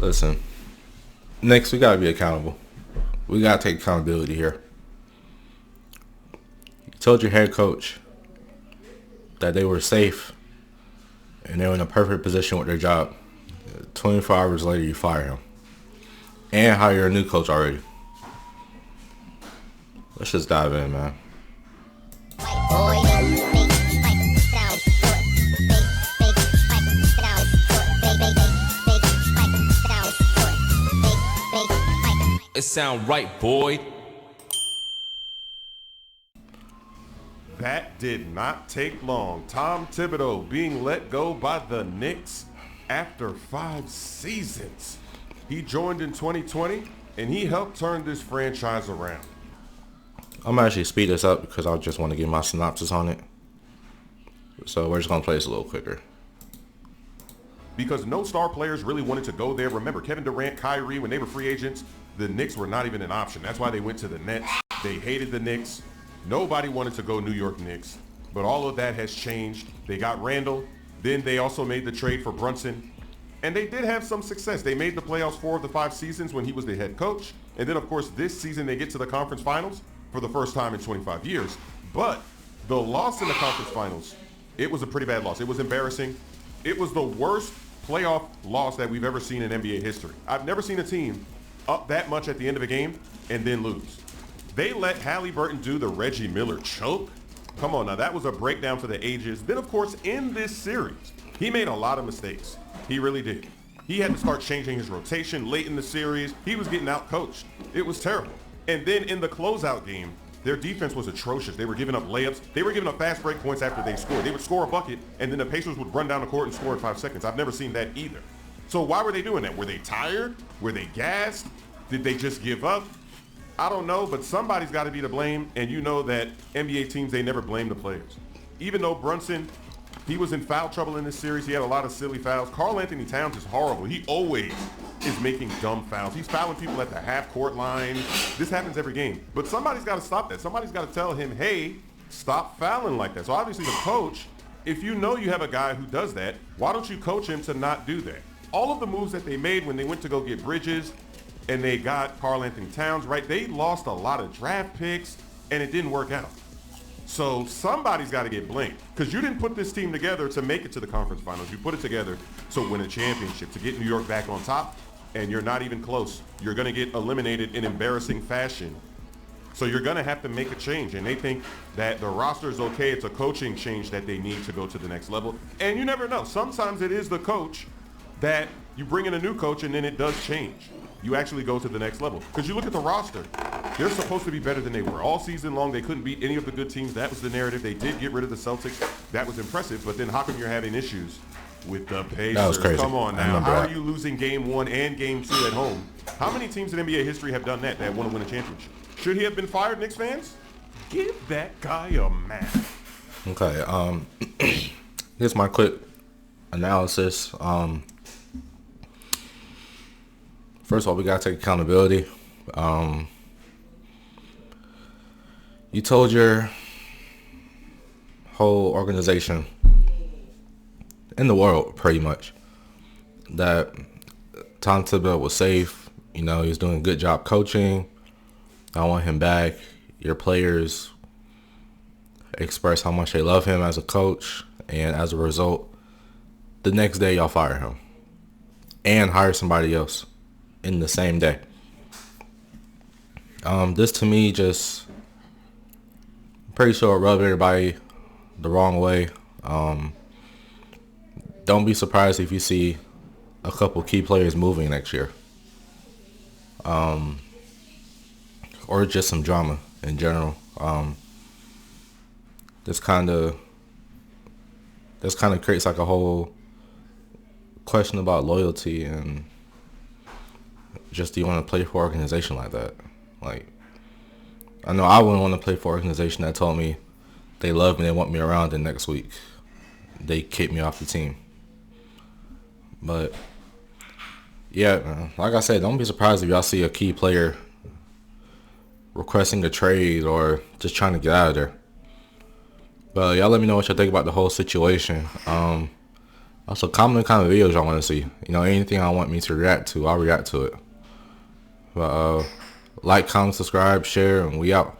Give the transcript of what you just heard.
Listen, Knicks, we gotta be accountable. We gotta take accountability here. You told your head coach that they were safe and they were in a perfect position with their job. 24 hours later, you fire him and hire a new coach already. Let's just dive in, man. It sound right, boy. That did not take long. Tom Thibodeau being let go by the Knicks after 5 seasons. He joined in 2020, and he helped turn this franchise around. I'm actually speed this up because I just want to give my synopsis on it. So we're just going to play this a little quicker. Because no star players really wanted to go there. Remember, Kevin Durant, Kyrie, when they were free agents, the Knicks were not even an option. That's why they went to the Nets. They hated the Knicks. Nobody wanted to go New York Knicks. But all of that has changed. They got Randall. Then they also made the trade for Brunson. And they did have some success. They made the playoffs 4 of the 5 seasons when he was the head coach. And then, of course, this season they get to the conference finals for the first time in 25 years. But the loss in the conference finals, it was a pretty bad loss. It was embarrassing. It was the worst playoff loss that we've ever seen in NBA history. I've never seen a team up that much at the end of a game and then lose. They let Halliburton do the Reggie Miller choke. Come on now, that was a breakdown for the ages. Then, of course, in this series, he made a lot of mistakes. He really did. He had to start changing his rotation late in the series. He was getting out-coached. It was terrible. And then in the closeout game, their defense was atrocious. They were giving up layups. They were giving up fast break points after they scored. They would score a bucket, and then the Pacers would run down the court and score in 5 seconds. I've never seen that either. So why were they doing that? Were they tired? Were they gassed? Did they just give up? I don't know, but somebody's got to be to blame, and you know that NBA teams, they never blame the players. Even though Brunson, he was in foul trouble in this series. He had a lot of silly fouls. Karl Anthony Towns is horrible. He always is making dumb fouls. He's fouling people at the half-court line. This happens every game. But somebody's got to stop that. Somebody's got to tell him, hey, stop fouling like that. So obviously the coach, if you know you have a guy who does that, why don't you coach him to not do that? All of the moves that they made when they went to go get Bridges and they got Karl Anthony Towns, right? They lost a lot of draft picks and it didn't work out. So somebody's got to get blamed because you didn't put this team together to make it to the conference finals. You put it together to win a championship, to get New York back on top, and you're not even close. You're going to get eliminated in embarrassing fashion. So you're going to have to make a change, and they think that the roster is okay. It's a coaching change that they need to go to the next level. And you never know. Sometimes it is the coach that you bring in a new coach, and then it does change. You actually go to the next level. Because you look at the roster, they're supposed to be better than they were. All season long, they couldn't beat any of the good teams. That was the narrative. They did get rid of the Celtics. That was impressive. But then how come you're having issues with the Pacers? That was crazy. Come on now. How are you losing game 1 and game 2 at home? How many teams in NBA history have done that want to win a championship? Should he have been fired, Knicks fans? Give that guy a man. Okay, here's my quick analysis. First of all, we got to take accountability. You told your whole organization in the world, pretty much, that Tom Thibodeau was safe. You know, he was doing a good job coaching. I want him back. Your players express how much they love him as a coach. And as a result, the next day y'all fire him and hire somebody else in the same day. This to me just pretty sure it rubbed everybody the wrong way. Don't be surprised if you see a couple key players moving next year. Or just some drama in general. This kind of creates like a whole question about loyalty and just, do you want to play for an organization like that? Like, I know I wouldn't want to play for an organization that told me they love me, they want me around, and next week they kick me off the team. But yeah, man, like I said, don't be surprised if y'all see a key player requesting a trade or just trying to get out of there. But y'all let me know what y'all think about the whole situation. Also, comment the kind of videos y'all want to see. You know, anything I want me to react to, I'll react to it. But like, comment, subscribe, share, and we out.